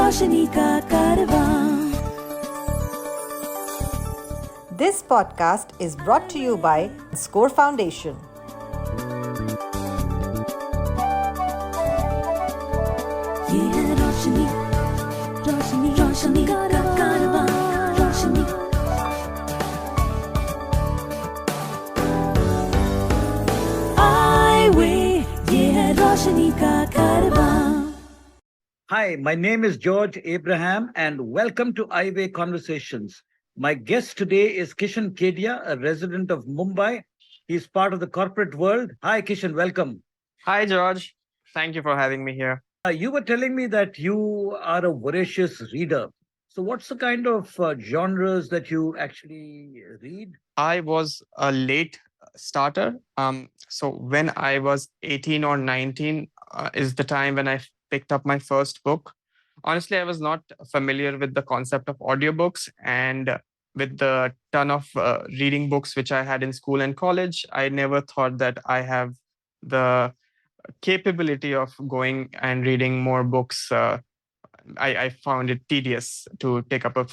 रोशनी का कारवां. This podcast is brought to you by Score Foundation. ये है रोशनी, रोशनी, रोशनी का कारवां. रोशनी. Eyeway, ये है रोशनी का कारवां. Hi, my name is George Abraham and welcome to Eyeway Conversations. My guest today is Kishan Khedia, a resident of Mumbai. He's part of the corporate world. Hi, Kishan, welcome. Hi, George. Thank you for having me here. You were telling me that you are a voracious reader. So what's the kind of genres that you actually read? I was a late starter. So when I was 18 or 19 is the time when I picked up my first book. Honestly, I was not familiar with the concept of audiobooks, and with the ton of reading books which I had in school and college, I never thought that I have the capability of going and reading more books. I found it tedious to pick up a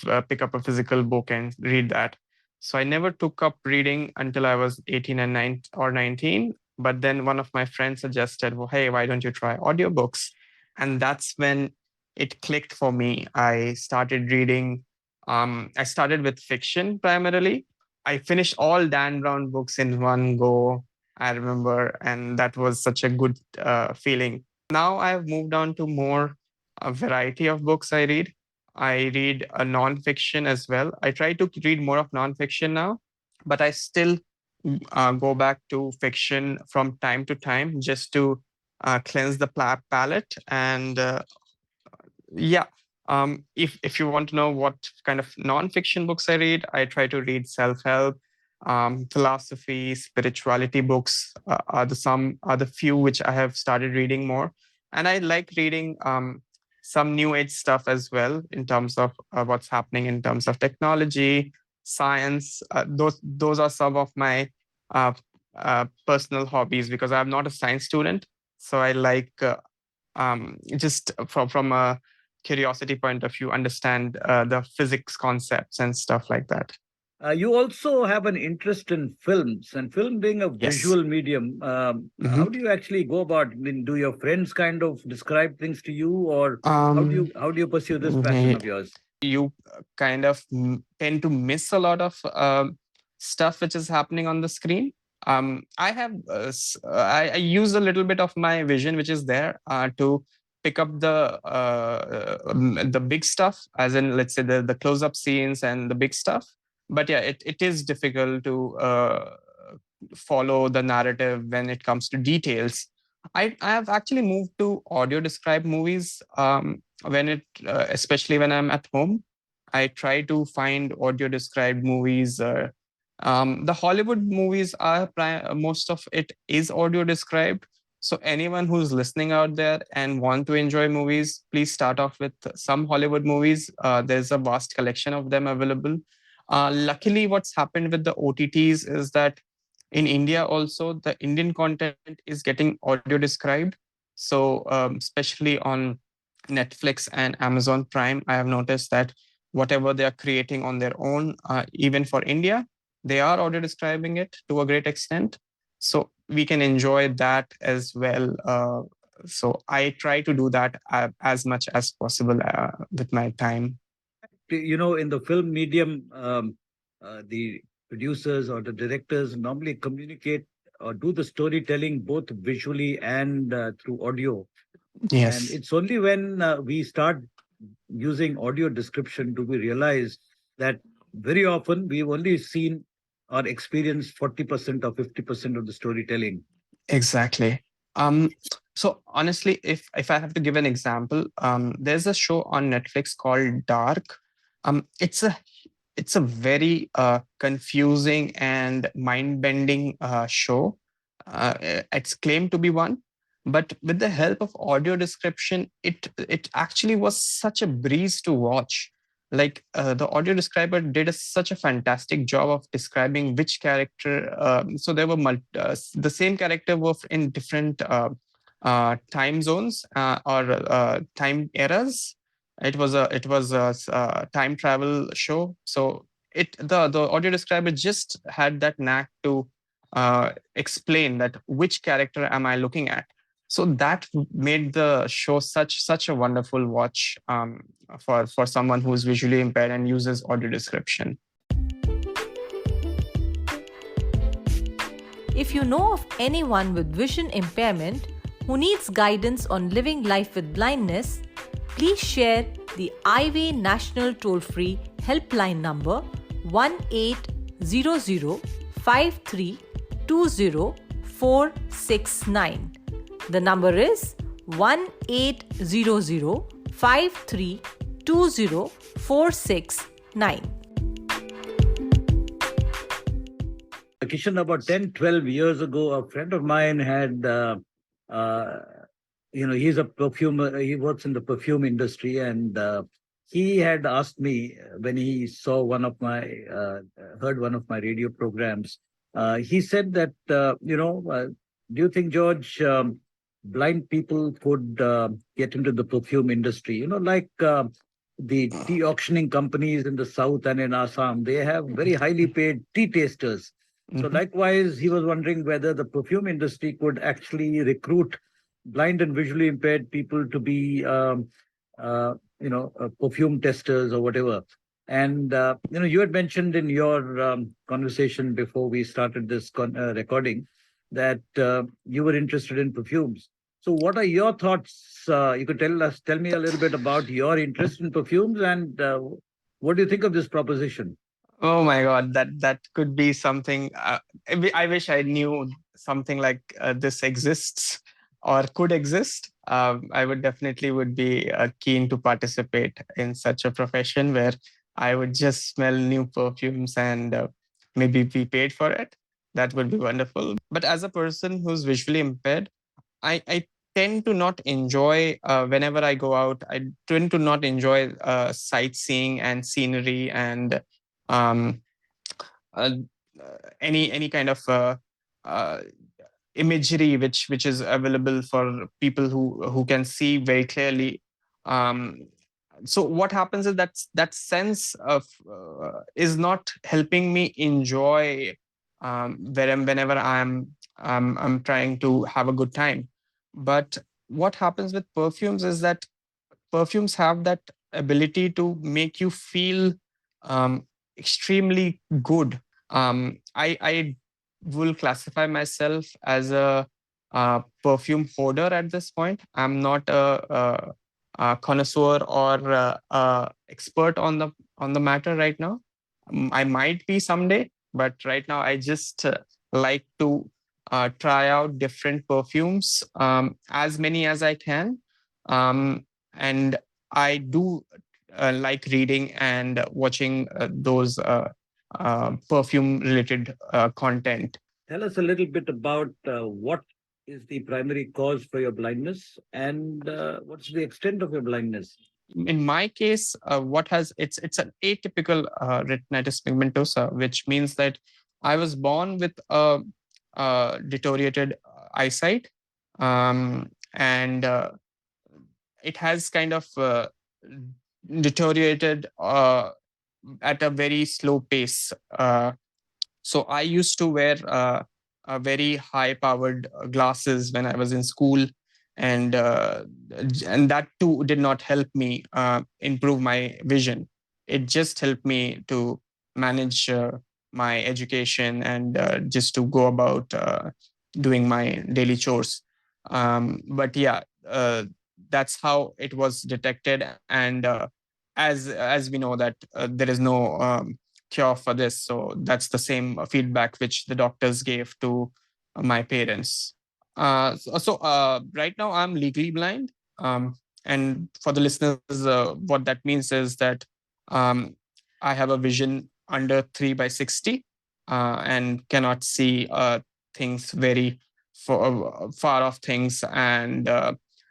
physical book and read that. So I never took up reading until I was 18 and 19. But then one of my friends suggested, well, hey, why don't you try audiobooks? And that's when it clicked for me. I started reading. I started with fiction primarily. I finished all Dan Brown books in one go, I remember, and that was such a good feeling. Now I've moved on to more a variety of books I read. I read a non-fiction as well. I try to read more of non-fiction now, but I still go back to fiction from time to time just to cleanse the palate. And if you want to know what kind of non-fiction books I read, I try to read self-help, philosophy, spirituality books are the few which I have started reading more. And I like reading some new age stuff as well in terms of what's happening in terms of technology, science. Those are some of my personal hobbies, because I'm not a science student. So I like just from a curiosity point of view, understand the physics concepts and stuff like that. You also have an interest in films, and film being a visual medium. How do you actually go about? I mean, do your friends kind of describe things to you, or how do you pursue this passion of yours? You kind of tend to miss a lot of stuff which is happening on the screen. I have I use a little bit of my vision which is there to pick up the big stuff, as in, let's say, the close-up scenes and the big stuff. But yeah, it is difficult to follow the narrative when it comes to details. I have actually moved to audio described movies especially when I'm at home. I try to find audio described movies. The Hollywood movies are most of it is audio described. So anyone who's listening out there and want to enjoy movies, please start off with some Hollywood movies. There's a vast collection of them available. Luckily, what's happened with the OTTs is that in India also, the Indian content is getting audio described. So especially on Netflix and Amazon Prime, I have noticed that whatever they are creating on their own, even for India, they are audio describing it to a great extent. So we can enjoy that as well. So I try to do that as much as possible with my time. You know, in the film medium, the producers or the directors normally communicate or do the storytelling both visually and through audio. Yes. And it's only when we start using audio description do we realize that very often we've only seen or experienced 40% or 50% of the storytelling. Exactly. So honestly, if I have to give an example, there's a show on Netflix called Dark. It's a very confusing and mind-bending show. It's claimed to be one, but with the help of audio description, it actually was such a breeze to watch. Like the audio describer did such a fantastic job of describing which character. So there were the same character were in different time zones or time eras. It was a time travel show. So the audio describer just had that knack to explain that which character am I looking at. So that made the show such a wonderful watch for someone who is visually impaired and uses audio description. If you know of anyone with vision impairment who needs guidance on living life with blindness, please share the Eyeway National Toll-Free Helpline number 1800-5320-469. The number is 1800-5320-469. Kishan, about 10, 12 years ago, a friend of mine had, he's a perfumer, he works in the perfume industry, and he had asked me when he saw heard one of my radio programs, he said that, do you think, George, blind people could get into the perfume industry? Like the tea auctioning companies in the South and in Assam, they have very highly paid tea tasters. So likewise, he was wondering whether the perfume industry could actually recruit blind and visually impaired people to be, perfume testers or whatever. And, you had mentioned in your conversation before we started this recording that you were interested in perfumes. So what are your thoughts? You could tell me a little bit about your interest in perfumes, and what do you think of this proposition? Oh my God, that could be something. I wish I knew something like this exists or could exist. I would definitely would be keen to participate in such a profession where I would just smell new perfumes and maybe be paid for it. That would be wonderful. But as a person who's visually impaired, I tend to not enjoy whenever I go out. I tend to not enjoy sightseeing and scenery and um, uh, any kind of uh, imagery which is available for people who can see very clearly. So what happens is that sense of is not helping me enjoy whenever I'm trying to have a good time. But what happens with perfumes is that perfumes have that ability to make you feel um, extremely good. I will classify myself as a perfume hoarder at this point. I'm not a connoisseur or expert on the matter right now. I might be someday, but right now I just like to try out different perfumes, as many as I can. And I do like reading and watching those perfume related content. Tell us a little bit about what is the primary cause for your blindness, and what's the extent of your blindness? In my case, it's an atypical retinitis pigmentosa, which means that I was born with a deteriorated eyesight, and it has kind of deteriorated at a very slow pace. So I used to wear a very high-powered glasses when I was in school, and that too did not help me improve my vision. It just helped me to manage my education and just to go about doing my daily chores. But yeah, that's how it was detected, and as we know that there is no cure for this. So that's the same feedback which the doctors gave to my parents. Right now I'm legally blind. And for the listeners, what that means is that um, I have a vision under 3/60 and cannot see things very far off things, and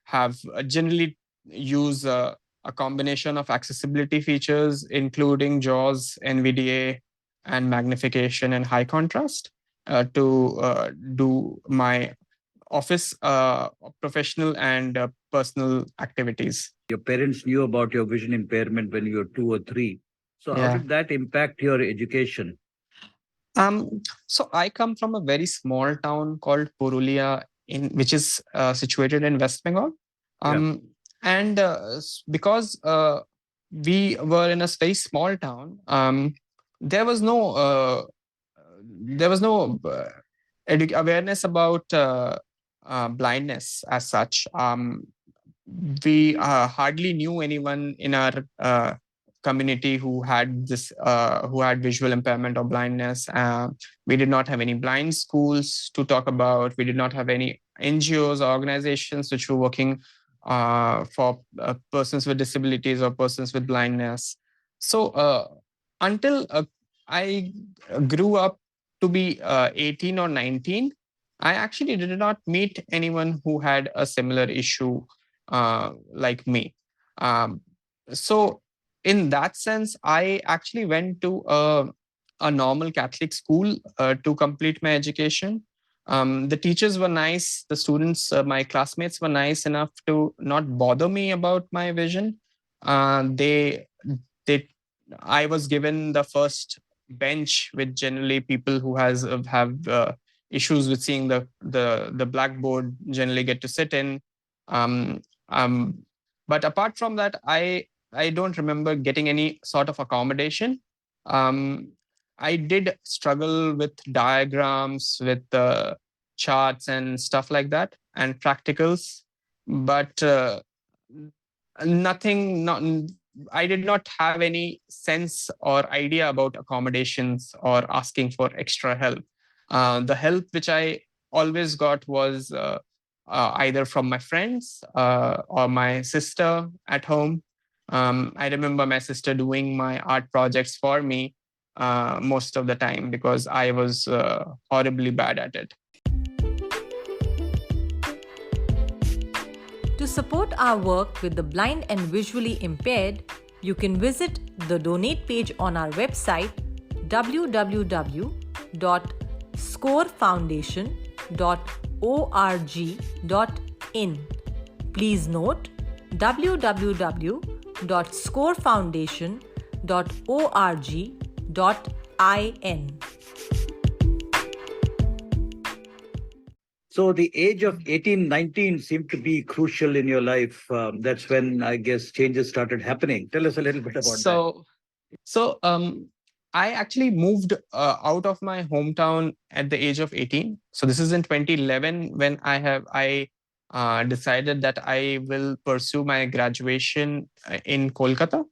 have generally use a combination of accessibility features, including JAWS, NVDA, and magnification and high contrast to do my office professional and personal activities. Your parents knew about your vision impairment when you were 2 or 3. So how Yeah. did that impact your education? So I come from a very small town called Puruliya, which is situated in West Bengal. Yeah. And because we were in a very small town, there was no awareness about blindness as such. We hardly knew anyone in our community who had visual impairment or blindness. We did not have any blind schools to talk about. We did not have any NGOs or organizations which were working for persons with disabilities or persons with blindness. So until I grew up to be 18 or 19, I actually did not meet anyone who had a similar issue like me. Um, so, in that sense, I actually went to a normal Catholic school to complete my education. The teachers were nice. The students, my classmates, were nice enough to not bother me about my vision. They I was given the first bench with generally people who have issues with seeing the blackboard generally get to sit in. Um, um, but apart from that, I don't remember getting any sort of accommodation. Um, I did struggle with diagrams, with charts and stuff like that, and practicals, but nothing. Not I did not have any sense or idea about accommodations or asking for extra help. The help which I always got was either from my friends or my sister at home. I remember my sister doing my art projects for me most of the time because I was horribly bad at it. To support our work with the blind and visually impaired, you can visit the donate page on our website www.scorefoundation.org.in. Please note www.scorefoundation.org.in. So the age of 18, 19 seemed to be crucial in your life. That's when I guess changes started happening. Tell us a little bit about that. So I actually moved out of my hometown at the age of 18. So this is in 2011 when I decided that I will pursue my graduation in Kolkata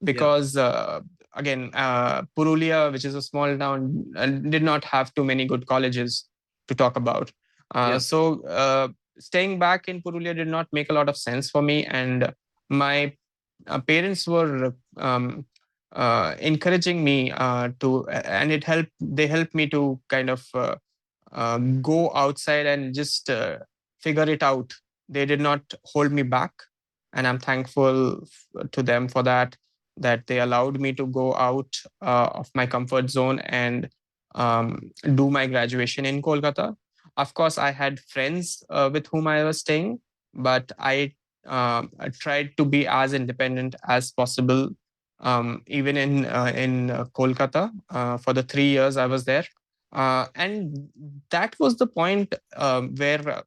because again Puruliya, which is a small town, did not have too many good colleges to talk about. So staying back in Puruliya did not make a lot of sense for me, and my parents were encouraging me and they helped me to kind of go outside and just figure it out. They did not hold me back, and I'm thankful to them for that they allowed me to go out of my comfort zone and do my graduation in Kolkata. Of course, I had friends with whom I was staying, but I tried to be as independent as possible, even in Kolkata for the 3 years I was there. And that was the point where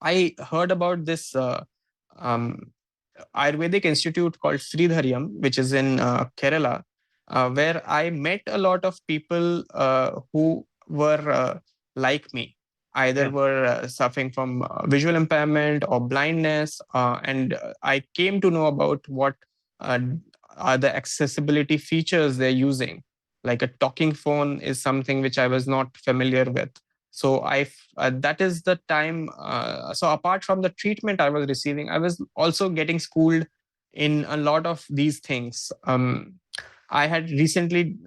I heard about this um, Ayurvedic institute called Shridharayam, which is in Kerala, where I met a lot of people who were like me, either were suffering from visual impairment or blindness. And I came to know about what uh, are the accessibility features they're using. Like a talking phone is something which I was not familiar with. So that is the time. So apart from the treatment I was receiving, I was also getting schooled in a lot of these things. I had recently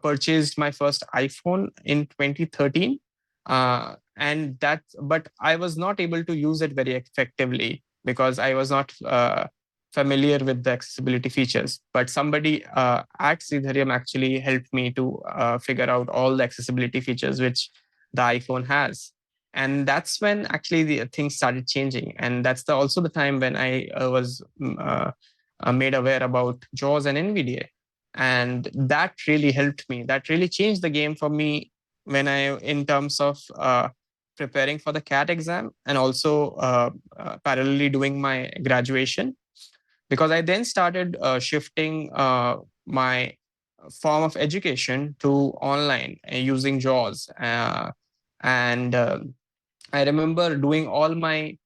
purchased my first iPhone in 2013, but I was not able to use it very effectively because I was not familiar with the accessibility features. But somebody at Sridhariam actually helped me to figure out all the accessibility features which the iPhone has. And that's when actually the things started changing. And that's also the time when I was made aware about JAWS and NVDA. And that really helped me. That really changed the game for me in terms of preparing for the CAT exam and also parallelly doing my graduation. Because I then started shifting my form of education to online using JAWS. And I remember doing all my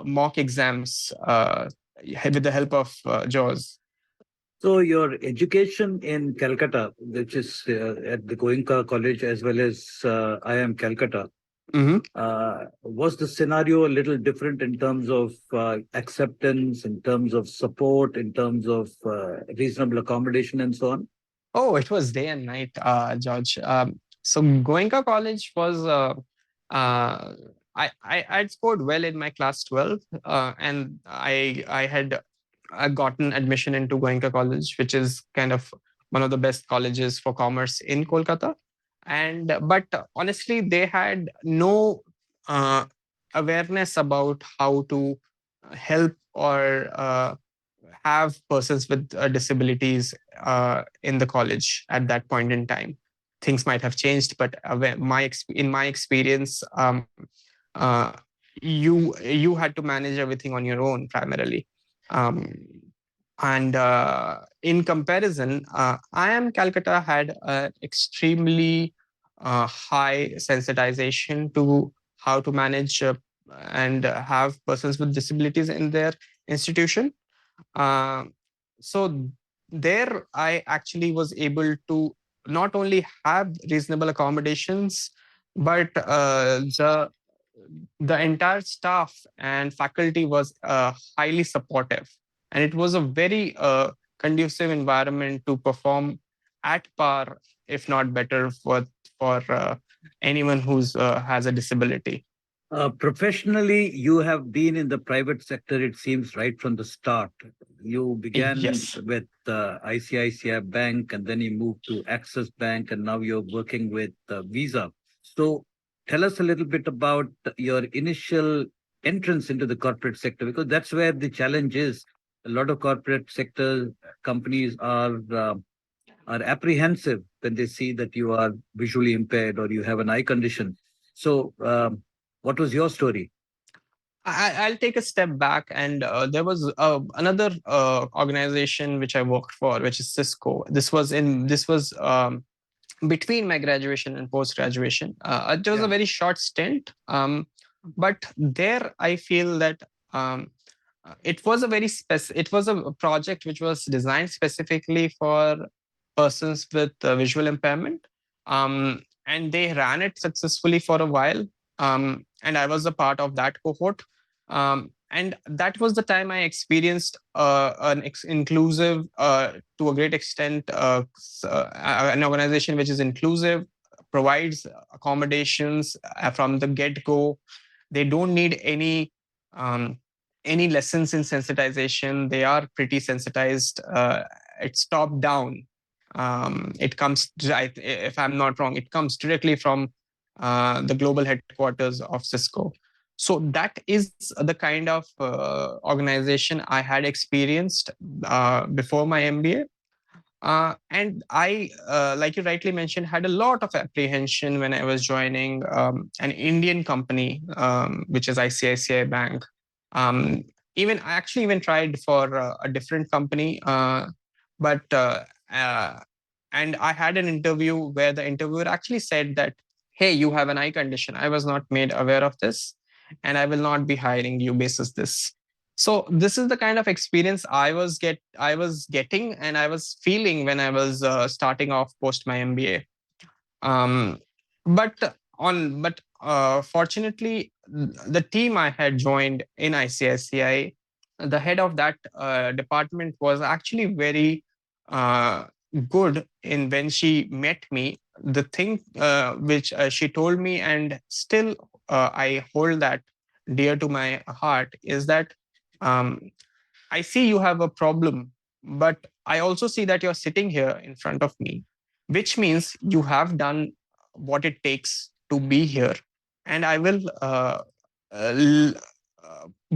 mock exams with the help of JAWS. So your education in Calcutta, which is at the Goenka College as well as IIM Calcutta, was the scenario a little different in terms of acceptance, in terms of support, in terms of reasonable accommodation and so on? Oh, it was day and night, George. So Goenka College was, I'd scored well in my class 12, and I had gotten admission into Goenka College, which is kind of one of the best colleges for commerce in Kolkata. But honestly, they had no awareness about how to help or have persons with disabilities in the college at that point in time. Things might have changed, but in my experience, uh, you had to manage everything on your own primarily. Um, and in comparison, IIM Calcutta had an extremely high sensitization to how to manage and have persons with disabilities in their institution. Uh, so there, I actually was able to not only have reasonable accommodations, but the entire staff and faculty was highly supportive, and it was a very conducive environment to perform at par, if not better, for anyone who's has a disability. Professionally, you have been in the private sector, it seems, right from the start. You began Yes. with ICICI Bank, and then you moved to Axis Bank, and now you're working with Visa. So tell us a little bit about your initial entrance into the corporate sector, because that's where the challenge is. A lot of corporate sector companies are apprehensive when they see that you are visually impaired or you have an eye condition. So, what was your story? I'll take a step back, and there was another organization which I worked for, which is Cisco. This was between my graduation and post graduation. It was a very short stint, but there I feel that it was a it was a project which was designed specifically for persons with visual impairment, and they ran it successfully for a while. And I was a part of that cohort. And that was the time I experienced inclusive, to a great extent, an organization which is inclusive, provides accommodations from the get-go. They don't need any lessons in sensitization. They are pretty sensitized. It's top down. It comes, if I'm not wrong, it comes directly from the global headquarters of Cisco. So that is the kind of organization I had experienced before my MBA. And I, like you rightly mentioned, had a lot of apprehension when I was joining an Indian company, which is ICICI Bank. I actually even tried for a different company, but and I had an interview where the interviewer actually said that, "Hey, you have an eye condition. I was not made aware of this, and I will not be hiring you basis this." So this is the kind of experience I was getting and I was feeling when I was starting off post my MBA. Um, but fortunately, the team I had joined in ICICI, the head of that department was actually very good in when she met me. The thing which she told me, and still I hold that dear to my heart, is that I see you have a problem, but I also see that you're sitting here in front of me, which means you have done what it takes to be here. and I will l-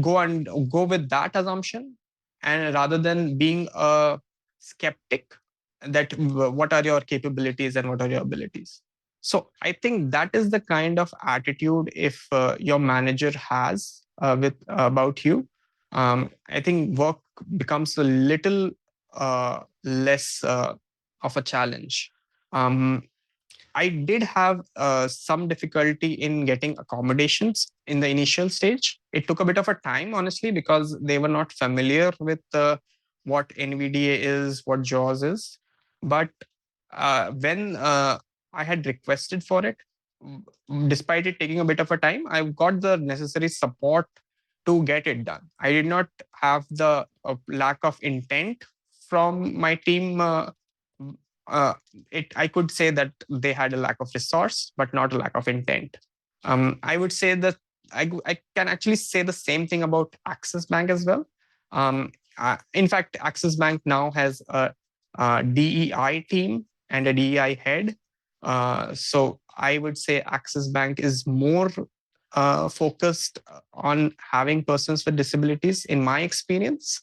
go with that assumption, and rather than being a skeptic that what are your capabilities and what are your abilities. So I think that is the kind of attitude if your manager has with about you. I think work becomes a little less of a challenge. Um, I did have some difficulty in getting accommodations in the initial stage. It took a bit of a time, honestly, because they were not familiar with what NVDA is, what JAWS is. But when I had requested for it, despite it taking a bit of a time, I got the necessary support to get it done. I did not have the lack of intent from my team. Uh, I could say that they had a lack of resource, but not a lack of intent. I would say that I can actually say the same thing about Axis Bank as well. In fact, Axis Bank now has a DEI team and a DEI head. So I would say Axis Bank is more focused on having persons with disabilities, in my experience,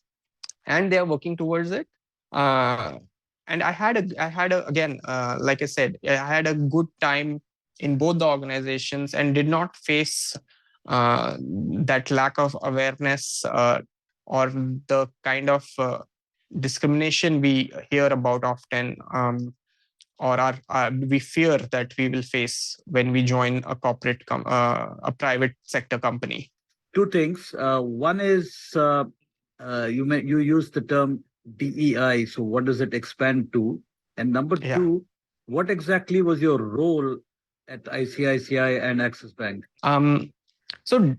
and they are working towards it. Uh, and I had a again, like I said, I had a good time in both the organizations and did not face that lack of awareness or the kind of discrimination we hear about often, or we fear that we will face when we join a a private sector company. Two things. One is you use the term DEI. So what does it expand to? And number Yeah. two, what exactly was your role at ICICI and Axis Bank? So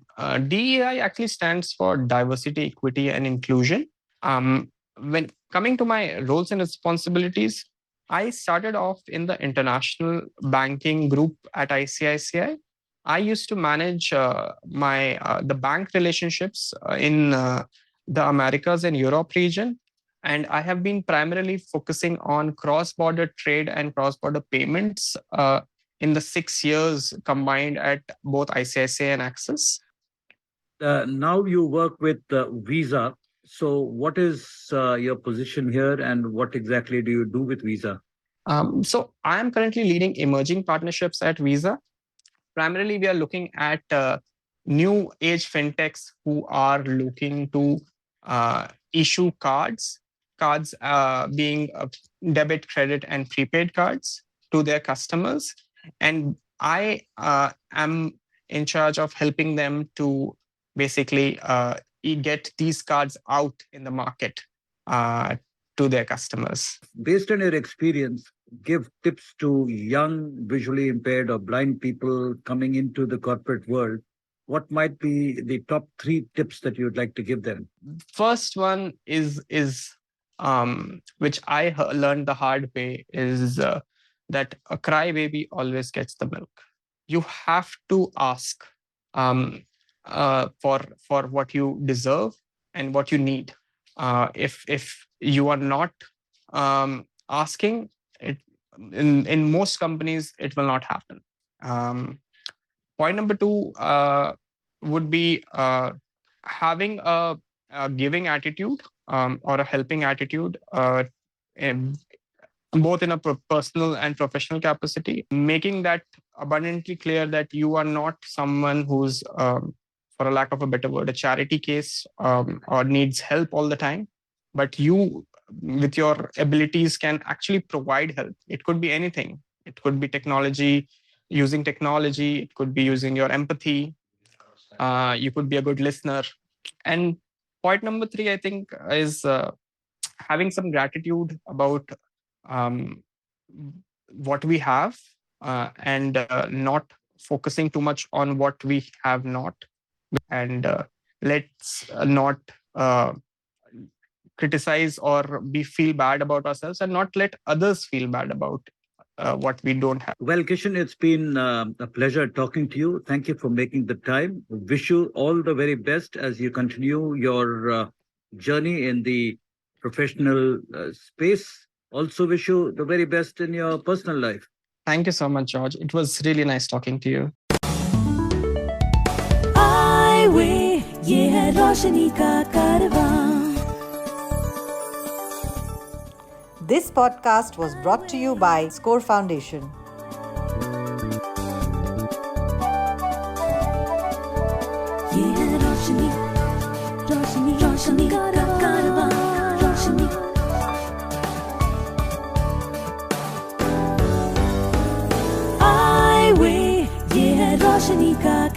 DEI actually stands for diversity, equity, and inclusion. When coming to my roles and responsibilities, I started off in the international banking group at ICICI. I used to manage the bank relationships in the Americas and Europe region, and I have been primarily focusing on cross-border trade and cross-border payments in the 6 years combined at both ICICI and Axis. Now you work with Visa. So what is your position here, and what exactly do you do with Visa? So I am currently leading emerging partnerships at Visa. Primarily, we are looking at new age fintechs who are looking to issue cards being debit, credit, and prepaid cards to their customers. And I am in charge of helping them to basically get these cards out in the market uh, to their customers. Based on your experience, give tips to young visually impaired or blind people coming into the corporate world. What might be the top 3 tips that you would like to give them? First one is which I learned the hard way is that a crybaby always gets the milk. You have to ask for what you deserve and what you need. If you are not asking it, in most companies it will not happen. Point number 2 would be having a giving attitude or a helping attitude, both in a personal and professional capacity, making that abundantly clear that you are not someone who's, for a lack of a better word, a charity case, or needs help all the time, but you, with your abilities, can actually provide help. It could be anything. It could be using technology. It could be using your empathy. You could be a good listener. And point number 3, I think, is having some gratitude about what we have, and not focusing too much on what we have not. And let's not criticize or feel bad about ourselves, and not let others feel bad about what we don't have. Well, Kishan, it's been a pleasure talking to you. Thank you for making the time. Wish you all the very best as you continue your journey in the professional space. Also, wish you the very best in your personal life. Thank you so much, George. It was really nice talking to you. Eyeway, ये है रोशनी का कारवां. This podcast was brought to you by Score Foundation. ये है रोशनी, रोशनी, रोशनी का कारवां, रोशनी. Eyeway, ये है रोशनी का